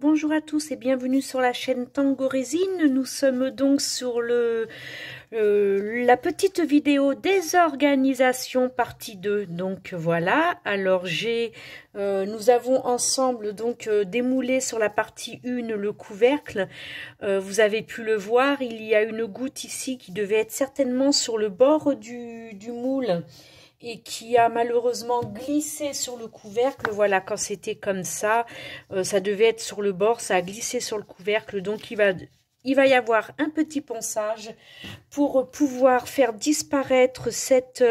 Bonjour à tous et bienvenue sur la chaîne Tango Résine. Nous sommes donc sur la petite vidéo désorganisation partie 2. Donc voilà, alors nous avons ensemble donc démoulé sur la partie 1 le couvercle. Vous avez pu le voir, il y a une goutte ici qui devait être certainement sur le bord du moule et qui a malheureusement glissé sur le couvercle. Voilà, quand c'était comme ça, ça devait être sur le bord, ça a glissé sur le couvercle, donc il va y avoir un petit ponçage pour pouvoir faire disparaître cette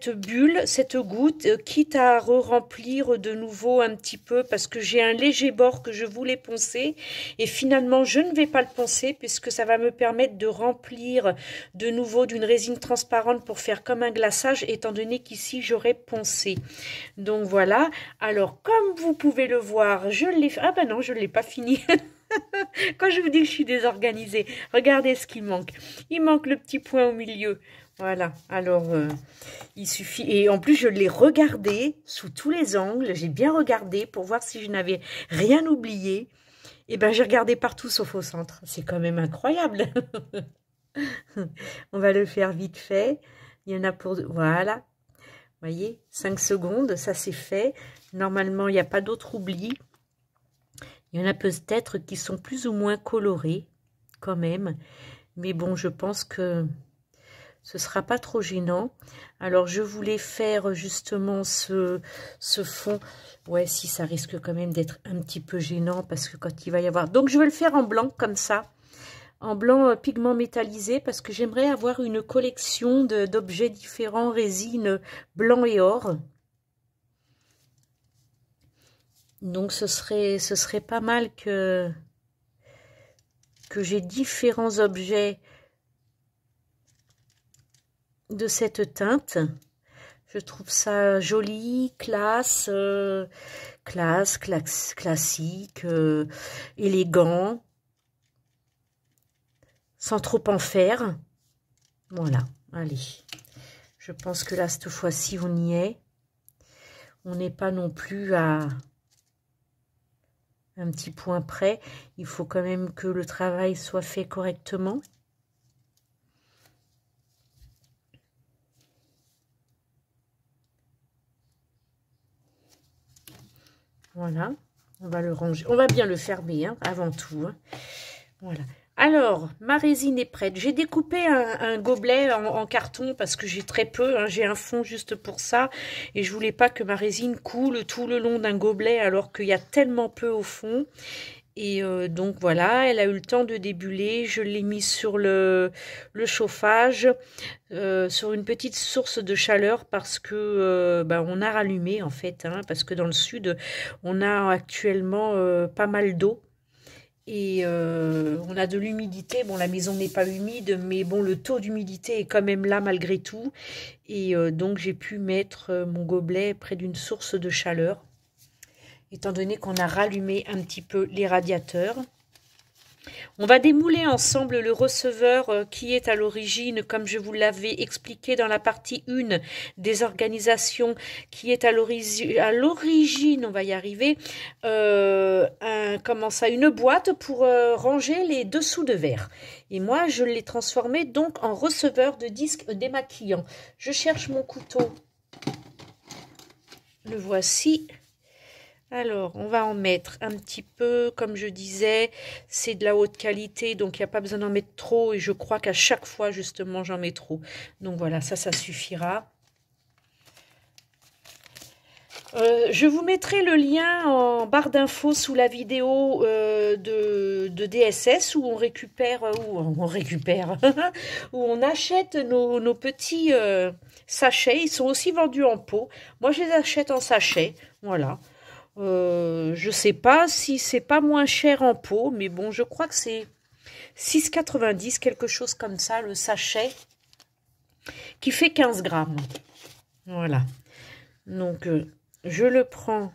bulle, cette goutte, quitte à re-remplir de nouveau un petit peu, parce que j'ai un léger bord que je voulais poncer, et finalement je ne vais pas le poncer, puisque ça va me permettre de remplir de nouveau d'une résine transparente pour faire comme un glaçage, étant donné qu'ici j'aurais poncé. Donc voilà, alors comme vous pouvez le voir, je l'ai... Ah ben non, je ne l'ai pas fini. Quand je vous dis que je suis désorganisée, regardez ce qui manque. Il manque le petit point au milieu. Voilà, alors il suffit, et en plus je l'ai regardé sous tous les angles, j'ai bien regardé pour voir si je n'avais rien oublié, et ben j'ai regardé partout sauf au centre, c'est quand même incroyable. On va le faire vite fait, il y en a pour, voilà, voyez, 5 secondes, ça c'est fait, normalement il n'y a pas d'autre oubli, il y en a peut-être qui sont plus ou moins colorés quand même, mais bon je pense que ce sera pas trop gênant. Alors je voulais faire justement ce fond. Ouais, si ça risque quand même d'être un petit peu gênant parce que quand il va y avoir... Donc je vais le faire en blanc comme ça. En blanc pigment métallisé parce que j'aimerais avoir une collection d'objets différents, résine blanc et or. Donc ce serait pas mal que j'ai différents objets de cette teinte. Je trouve ça joli, classique, élégant, sans trop en faire. Voilà, allez. Je pense que là, cette fois-ci, on y est. On n'est pas non plus à un petit point près. Il faut quand même que le travail soit fait correctement. Voilà, on va le ranger. On va bien le fermer hein, avant tout. Hein. Voilà. Alors, ma résine est prête. J'ai découpé un gobelet en carton parce que j'ai très peu. Hein, j'ai un fond juste pour ça. Et je voulais pas que ma résine coule tout le long d'un gobelet alors qu'il y a tellement peu au fond. Et donc voilà, elle a eu le temps de débuller. Je l'ai mis sur le chauffage, sur une petite source de chaleur parce que on a rallumé en fait, hein, parce que dans le sud, on a actuellement pas mal d'eau. Et on a de l'humidité. Bon, la maison n'est pas humide, mais bon, le taux d'humidité est quand même là malgré tout. Et donc, j'ai pu mettre mon gobelet près d'une source de chaleur, étant donné qu'on a rallumé un petit peu les radiateurs. On va démouler ensemble le receveur qui est à l'origine, comme je vous l'avais expliqué dans la partie 1 des organisations, qui est à l'origine, on va y arriver, une boîte pour ranger les dessous de verre. Et moi, je l'ai transformé donc en receveur de disques démaquillant. Je cherche mon couteau. Le voici. Alors, on va en mettre un petit peu, comme je disais, c'est de la haute qualité, donc il n'y a pas besoin d'en mettre trop, et je crois qu'à chaque fois, justement, j'en mets trop. Donc voilà, ça suffira. Je vous mettrai le lien en barre d'infos sous la vidéo de DSS où on récupère, où on achète nos petits sachets. Ils sont aussi vendus en pot. Moi, je les achète en sachet, voilà. Je sais pas si c'est pas moins cher en pot, mais bon, je crois que c'est 6,90, quelque chose comme ça, le sachet, qui fait 15 grammes. Voilà. Donc, je le prends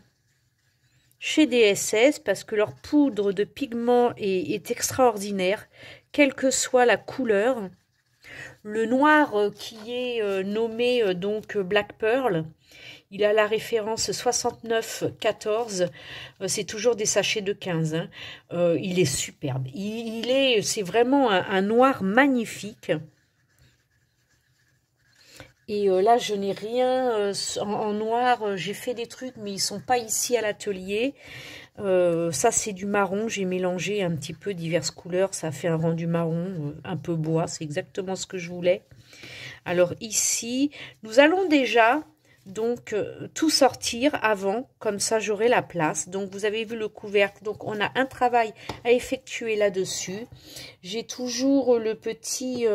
chez DSS parce que leur poudre de pigment est extraordinaire, quelle que soit la couleur. Le noir qui est nommé donc Black Pearl, il a la référence 6914, c'est toujours des sachets de 15. Hein. Il est superbe. C'est vraiment un noir magnifique. Et là, je n'ai rien en noir. J'ai fait des trucs, mais ils sont pas ici à l'atelier. Ça, c'est du marron. J'ai mélangé un petit peu diverses couleurs. Ça fait un rendu marron, un peu bois. C'est exactement ce que je voulais. Alors ici, nous allons déjà donc tout sortir avant, comme ça j'aurai la place. Donc vous avez vu le couvercle, donc on a un travail à effectuer là-dessus. J'ai toujours le petit,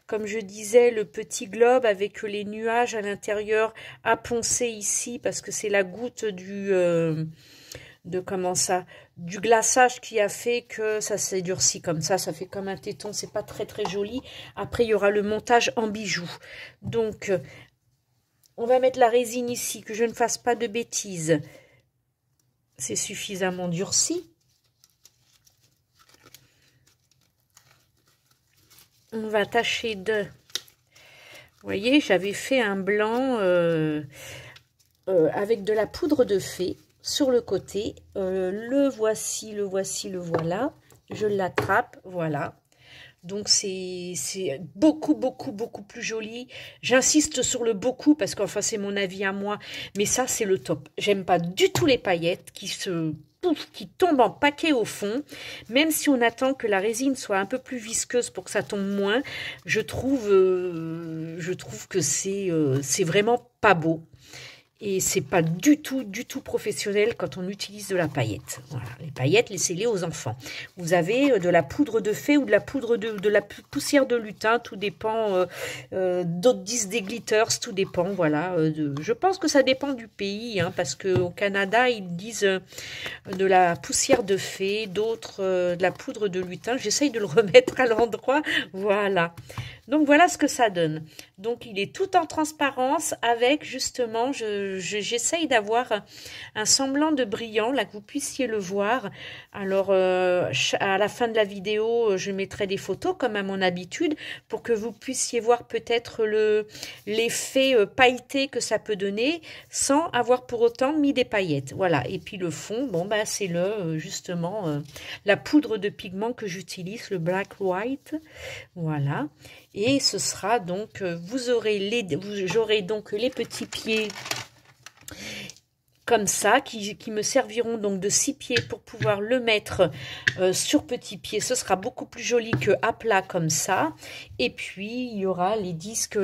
comme je disais, le petit globe avec les nuages à l'intérieur à poncer ici, parce que c'est la goutte du glaçage qui a fait que ça s'est durci comme ça fait comme un téton, c'est pas très très joli. Après il y aura le montage en bijoux. Donc on va mettre la résine ici, que je ne fasse pas de bêtises. C'est suffisamment durci. On va tâcher de... Vous voyez, j'avais fait un blanc avec de la poudre de fée sur le côté. Le voici, le voici, le voilà. Je l'attrape, voilà. Donc c'est beaucoup, beaucoup, beaucoup plus joli. J'insiste sur le beaucoup parce qu'enfin c'est mon avis à moi. Mais ça c'est le top. J'aime pas du tout les paillettes qui tombent en paquet au fond. Même si on attend que la résine soit un peu plus visqueuse pour que ça tombe moins. Je trouve que c'est vraiment pas beau. Et c'est pas du tout professionnel quand on utilise de la paillette. Voilà, les paillettes, laissez-les aux enfants. Vous avez de la poudre de fée ou de la poudre de la poussière de lutin, tout dépend. D'autres disent des glitters, tout dépend. Voilà, je pense que ça dépend du pays, hein, parce que au Canada ils disent de la poussière de fée, d'autres de la poudre de lutin. J'essaye de le remettre à l'endroit. Voilà. Donc voilà ce que ça donne. Donc il est tout en transparence avec justement, j'essaye d'avoir un semblant de brillant, là que vous puissiez le voir. Alors à la fin de la vidéo, je mettrai des photos comme à mon habitude pour que vous puissiez voir peut-être l'effet pailleté que ça peut donner sans avoir pour autant mis des paillettes. Voilà. Et puis le fond, bon bah c'est justement la poudre de pigment que j'utilise, le Black White. Voilà. Et ce sera donc, j'aurai donc les petits pieds comme ça, qui me serviront donc de 6 pieds pour pouvoir le mettre sur petits pieds. Ce sera beaucoup plus joli que à plat comme ça. Et puis, il y aura les disques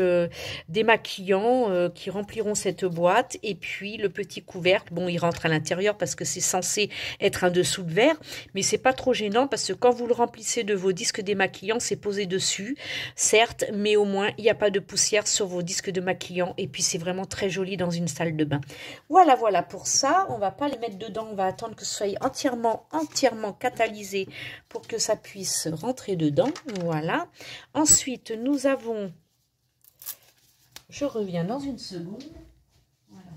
démaquillants qui rempliront cette boîte. Et puis, le petit couvercle, bon, il rentre à l'intérieur parce que c'est censé être un dessous de verre. Mais c'est pas trop gênant parce que quand vous le remplissez de vos disques démaquillants, c'est posé dessus, certes, mais au moins, il n'y a pas de poussière sur vos disques démaquillants. Et puis, c'est vraiment très joli dans une salle de bain. Voilà, voilà. Pour ça, on va pas les mettre dedans, on va attendre que ce soit entièrement catalysé pour que ça puisse rentrer dedans. Voilà. Ensuite, nous avons, je reviens dans une seconde. Voilà.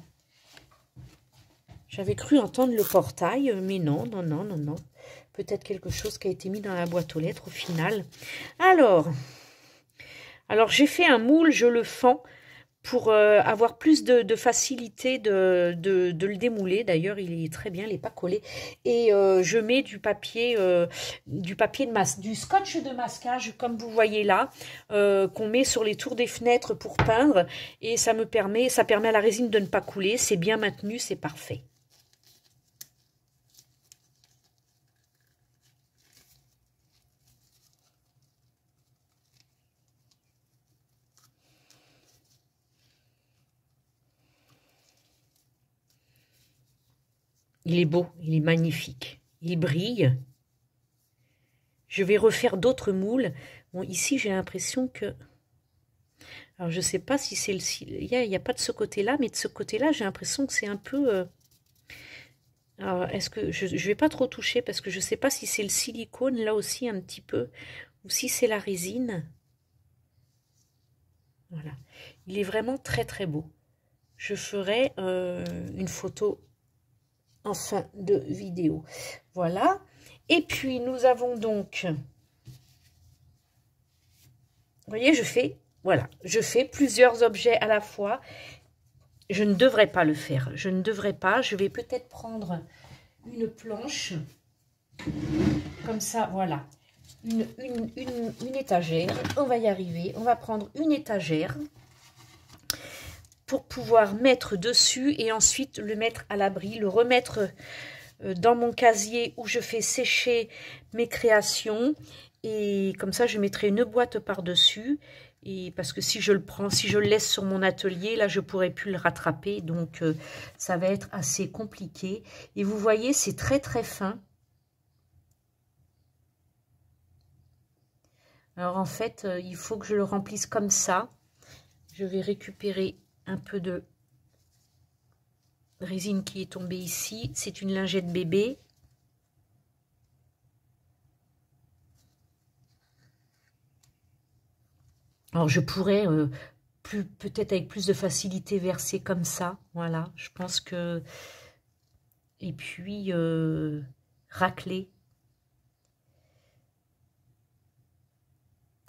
J'avais cru entendre le portail, mais non, non, non, non, non. Peut-être quelque chose qui a été mis dans la boîte aux lettres au final. Alors j'ai fait un moule, je le fends pour avoir plus de facilité de le démouler. D'ailleurs, il est très bien, il n'est pas collé. Et je mets du papier du scotch de masquage, comme vous voyez là, qu'on met sur les tours des fenêtres pour peindre. Et ça permet à la résine de ne pas couler. C'est bien maintenu, c'est parfait. Il est beau, il est magnifique. Il brille. Je vais refaire d'autres moules. Bon, ici, j'ai l'impression que... Alors, je ne sais pas si c'est le... Il n'y a pas de ce côté-là, mais de ce côté-là, j'ai l'impression que c'est un peu... Alors, est-ce que... Je ne vais pas trop toucher parce que je ne sais pas si c'est le silicone, là aussi, un petit peu, ou si c'est la résine. Voilà. Il est vraiment très, très beau. je ferai une photo en fin de vidéo. Voilà. Et puis, nous avons donc... Vous voyez, voilà, je fais plusieurs objets à la fois. Je ne devrais pas le faire. Je ne devrais pas. Je vais peut-être prendre une planche. Comme ça, voilà. Une étagère. On va y arriver. On va prendre une étagère pour pouvoir mettre dessus et ensuite le mettre à l'abri, le remettre dans mon casier où je fais sécher mes créations. Et comme ça, je mettrai une boîte par-dessus. Et parce que si je le prends, si je le laisse sur mon atelier, là, je ne pourrai plus le rattraper. Donc, ça va être assez compliqué. Et vous voyez, c'est très, très fin. Alors, en fait, il faut que je le remplisse comme ça. Je vais récupérer un peu de résine qui est tombée ici. C'est une lingette bébé. Alors, je pourrais peut-être avec plus de facilité verser comme ça. Voilà, je pense que... Et puis, racler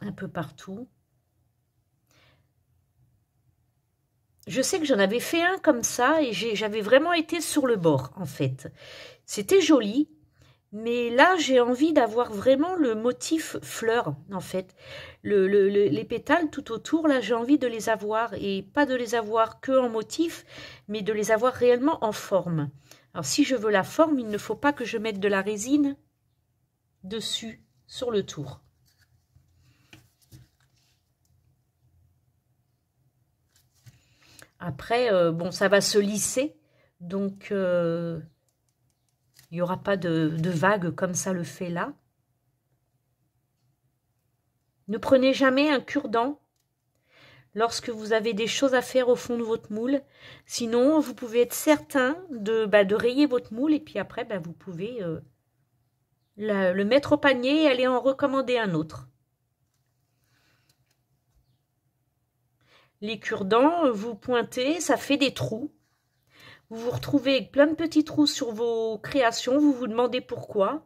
un peu partout. Je sais que j'en avais fait un comme ça et j'avais vraiment été sur le bord, en fait. C'était joli. Mais là, j'ai envie d'avoir vraiment le motif fleur, en fait. Les pétales tout autour, là, j'ai envie de les avoir. Et pas de les avoir que en motif, mais de les avoir réellement en forme. Alors, si je veux la forme, il ne faut pas que je mette de la résine dessus, sur le tour. Après, bon, ça va se lisser. Donc... il n'y aura pas de vague comme ça le fait là. Ne prenez jamais un cure-dent lorsque vous avez des choses à faire au fond de votre moule. Sinon, vous pouvez être certain de rayer votre moule et puis après, vous pouvez le mettre au panier et aller en recommander un autre. Les cure-dents, vous pointez, ça fait des trous. Vous vous retrouvez avec plein de petits trous sur vos créations, vous vous demandez pourquoi.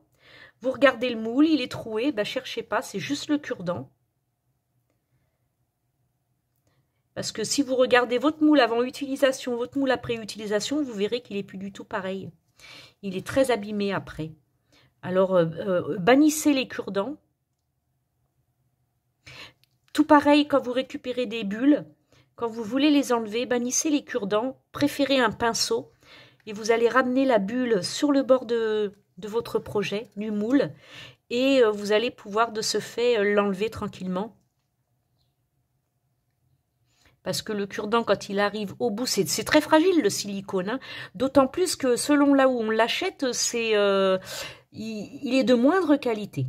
Vous regardez le moule, il est troué, cherchez pas, c'est juste le cure-dent. Parce que si vous regardez votre moule avant utilisation, votre moule après utilisation, vous verrez qu'il n'est plus du tout pareil. Il est très abîmé après. Alors, bannissez les cure-dents. Tout pareil quand vous récupérez des bulles. Quand vous voulez les enlever, bannissez les cure-dents, préférez un pinceau et vous allez ramener la bulle sur le bord de votre projet, du moule, et vous allez pouvoir de ce fait l'enlever tranquillement. Parce que le cure-dent, quand il arrive au bout, c'est très fragile le silicone, hein, d'autant plus que selon là où on l'achète, il est de moindre qualité.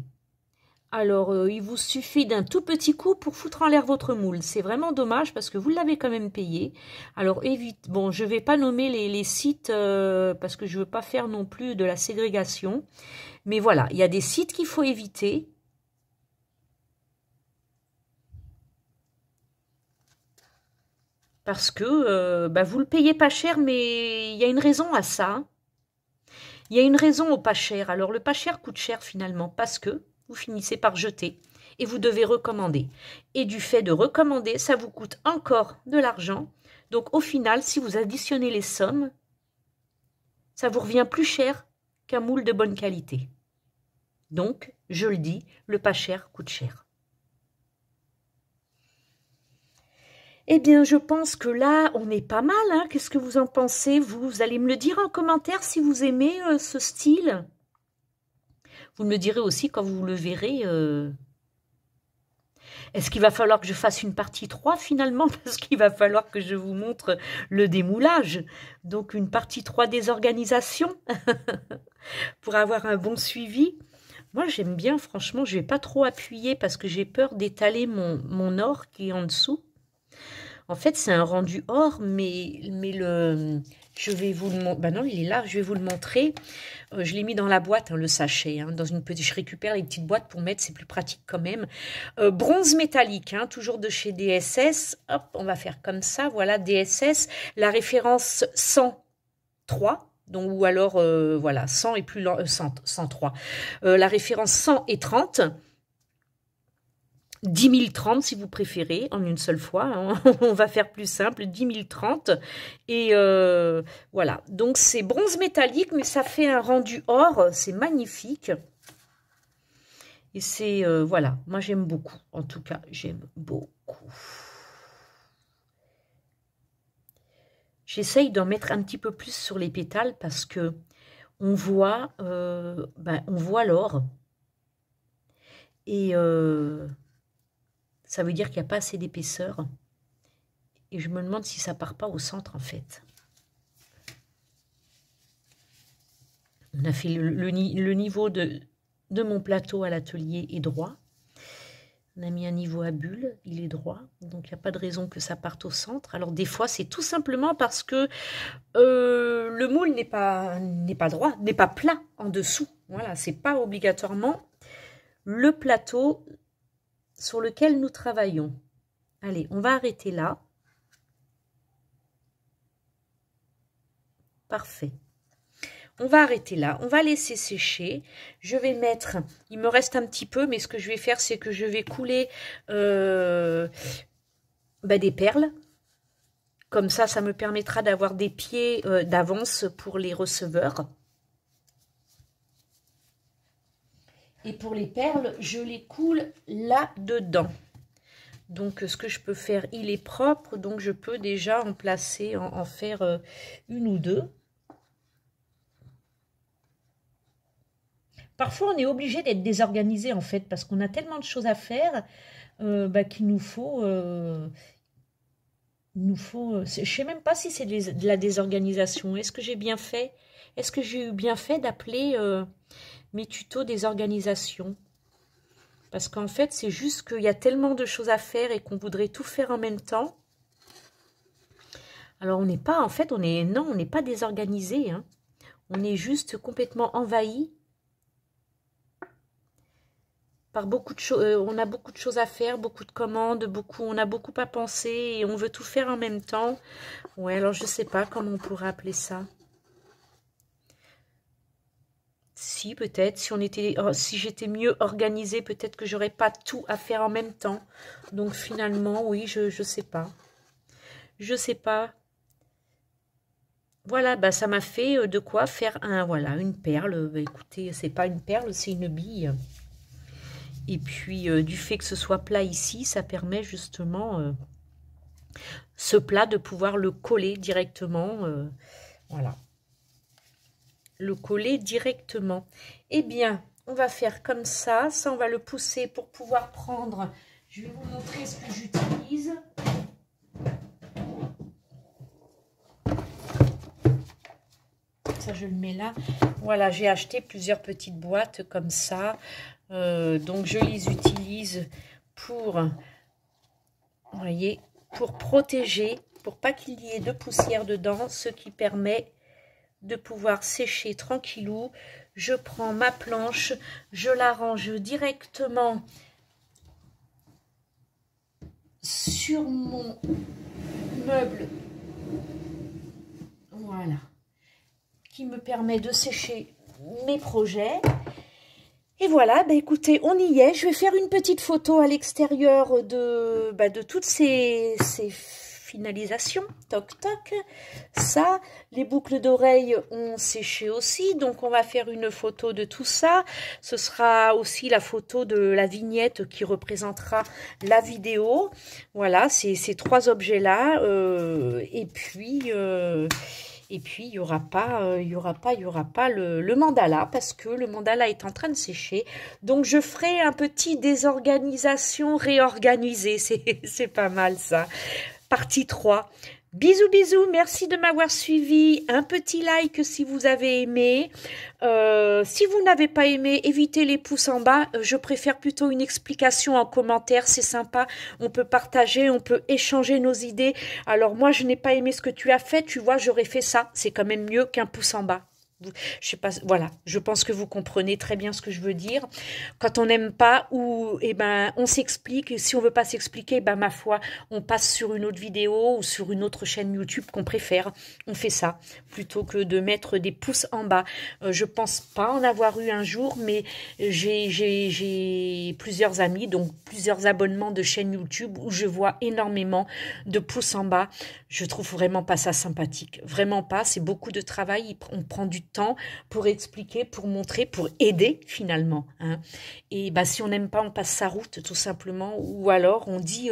Alors, il vous suffit d'un tout petit coup pour foutre en l'air votre moule. C'est vraiment dommage parce que vous l'avez quand même payé. Alors, évite. Bon, je ne vais pas nommer les sites parce que je ne veux pas faire non plus de la ségrégation. Mais voilà, il y a des sites qu'il faut éviter. Parce que vous le payez pas cher, mais il y a une raison à ça. Il y a une raison au pas cher. Alors, le pas cher coûte cher finalement parce que vous finissez par jeter et vous devez recommander. Et du fait de recommander, ça vous coûte encore de l'argent. Donc au final, si vous additionnez les sommes, ça vous revient plus cher qu'un moule de bonne qualité. Donc, je le dis, le pas cher coûte cher. Eh bien, je pense que là, on est pas mal. Hein. Qu'est-ce que vous en pensez? Vous allez me le dire en commentaire si vous aimez ce style. Vous me le direz aussi quand vous le verrez. Est-ce qu'il va falloir que je fasse une partie 3 finalement? Parce qu'il va falloir que je vous montre le démoulage. Donc une partie 3 des organisations pour avoir un bon suivi. Moi j'aime bien, franchement, je ne vais pas trop appuyer parce que j'ai peur d'étaler mon or qui est en dessous. En fait, c'est un rendu or, mais Je vais vous le montrer. Ben non, il est là, je vais vous le montrer. Je l'ai mis dans la boîte, hein, le sachet, hein, dans une petite. Je récupère les petites boîtes pour mettre, c'est plus pratique quand même. Bronze métallique, hein, toujours de chez DSS. Hop, on va faire comme ça, voilà, DSS. La référence 103. Donc, ou alors, voilà, 100 et plus 103. La référence 100 et 30. 10 030 si vous préférez, en une seule fois. Hein. On va faire plus simple, 10 030. Et voilà, donc c'est bronze métallique, mais ça fait un rendu or, c'est magnifique. Et c'est, voilà, moi j'aime beaucoup, en tout cas, j'aime beaucoup. J'essaye d'en mettre un petit peu plus sur les pétales parce que on voit l'or. Et ça veut dire qu'il n'y a pas assez d'épaisseur. Et je me demande si ça part pas au centre, en fait. On a fait le niveau de mon plateau à l'atelier est droit. On a mis un niveau à bulle, il est droit. Donc, il n'y a pas de raison que ça parte au centre. Alors, des fois, c'est tout simplement parce que le moule n'est pas droit, n'est pas plat en dessous. Voilà, c'est pas obligatoirement le plateau sur lequel nous travaillons. Allez, on va arrêter là. Parfait. On va arrêter là. On va laisser sécher. Je vais mettre, il me reste un petit peu, mais ce que je vais faire, c'est que je vais couler des perles. Comme ça, ça me permettra d'avoir des pieds d'avance pour les receveurs. Et pour les perles, je les coule là-dedans. Donc, ce que je peux faire, il est propre. Donc, je peux déjà en placer, en faire une ou deux. Parfois, on est obligé d'être désorganisé, en fait, parce qu'on a tellement de choses à faire qu'il nous faut... je ne sais même pas si c'est de la désorganisation. Est-ce que j'ai bien fait? Est-ce que j'ai eu bien fait d'appeler... mes tutos des organisations, parce qu'en fait c'est juste qu'il y a tellement de choses à faire et qu'on voudrait tout faire en même temps. Alors on n'est pas, en fait on n'est pas désorganisé, hein. On est juste complètement envahi par beaucoup de choses. On a beaucoup de choses à faire, beaucoup de commandes, on a beaucoup à penser et on veut tout faire en même temps. Ouais, alors je sais pas comment on pourrait appeler ça. Si, peut-être, si j'étais mieux organisée, peut-être que j'aurais pas tout à faire en même temps. Donc finalement, oui, je sais pas. Je sais pas. Voilà, bah ça m'a fait de quoi faire une perle. Bah, écoutez, c'est pas une perle, c'est une bille. Et puis, du fait que ce soit plat ici, ça permet justement ce plat de pouvoir le coller directement. Voilà. Le coller directement. Eh bien, on va faire comme ça. Ça, on va le pousser pour pouvoir prendre. Je vais vous montrer ce que j'utilise. Ça, je le mets là. Voilà, j'ai acheté plusieurs petites boîtes comme ça. Donc, je les utilise pour, vous voyez, pour protéger, pour pas qu'il y ait de poussière dedans, ce qui permet de pouvoir sécher tranquillou. Je prends ma planche, je la range directement sur mon meuble, voilà, qui me permet de sécher mes projets. Et voilà, bah écoutez, on y est. Je vais faire une petite photo à l'extérieur de toutes ces finalisations. Toc toc. Ça, les boucles d'oreilles ont séché aussi, donc on va faire une photo de tout ça. Ce sera aussi la photo de la vignette qui représentera la vidéo. Voilà, ces trois objets-là. Et puis il n'y aura pas le mandala parce que le mandala est en train de sécher. Donc, je ferai un petit désorganisation réorganisée. C'est pas mal ça. Partie 3. Bisous, bisous, merci de m'avoir suivi. Un petit like si vous avez aimé. Si vous n'avez pas aimé, évitez les pouces en bas. Je préfère plutôt une explication en commentaire, c'est sympa. On peut partager, on peut échanger nos idées. Alors moi, je n'ai pas aimé ce que tu as fait, tu vois, j'aurais fait ça. C'est quand même mieux qu'un pouce en bas. Je sais pas, voilà, je pense que vous comprenez très bien ce que je veux dire. Quand on n'aime pas, ou on s'explique. Si on veut pas s'expliquer, ma foi, on passe sur une autre vidéo ou sur une autre chaîne YouTube qu'on préfère. On fait ça plutôt que de mettre des pouces en bas. Je pense pas en avoir eu un jour, mais j'ai plusieurs amis, donc plusieurs abonnements de chaînes YouTube où je vois énormément de pouces en bas. Je trouve vraiment pas ça sympathique, vraiment pas. C'est beaucoup de travail. On prend du temps pour expliquer, pour montrer, pour aider finalement. Hein. Et si on n'aime pas, on passe sa route tout simplement. Ou alors on dit,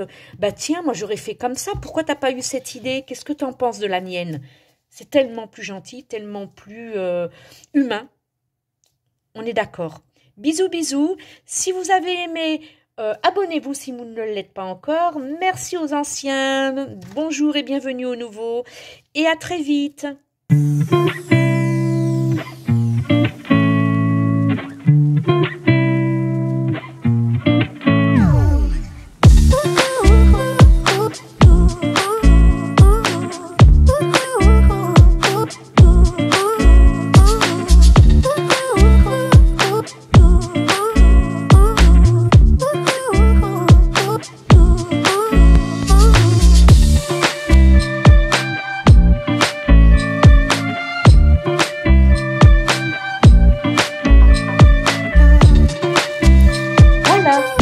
tiens, moi j'aurais fait comme ça. Pourquoi t'as pas eu cette idée? Qu'est-ce que tu en penses de la mienne? C'est tellement plus gentil, tellement plus humain. On est d'accord. Bisous, bisous. Si vous avez aimé, abonnez-vous si vous ne l'êtes pas encore. Merci aux anciens. Bonjour et bienvenue aux nouveaux. Et à très vite.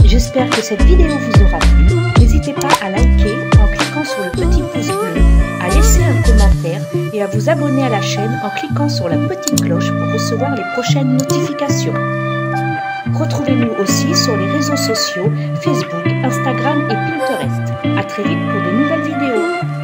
J'espère que cette vidéo vous aura plu. N'hésitez pas à liker en cliquant sur le petit pouce bleu, à laisser un commentaire et à vous abonner à la chaîne en cliquant sur la petite cloche pour recevoir les prochaines notifications. Retrouvez-nous aussi sur les réseaux sociaux Facebook, Instagram et Pinterest. À très vite pour de nouvelles vidéos.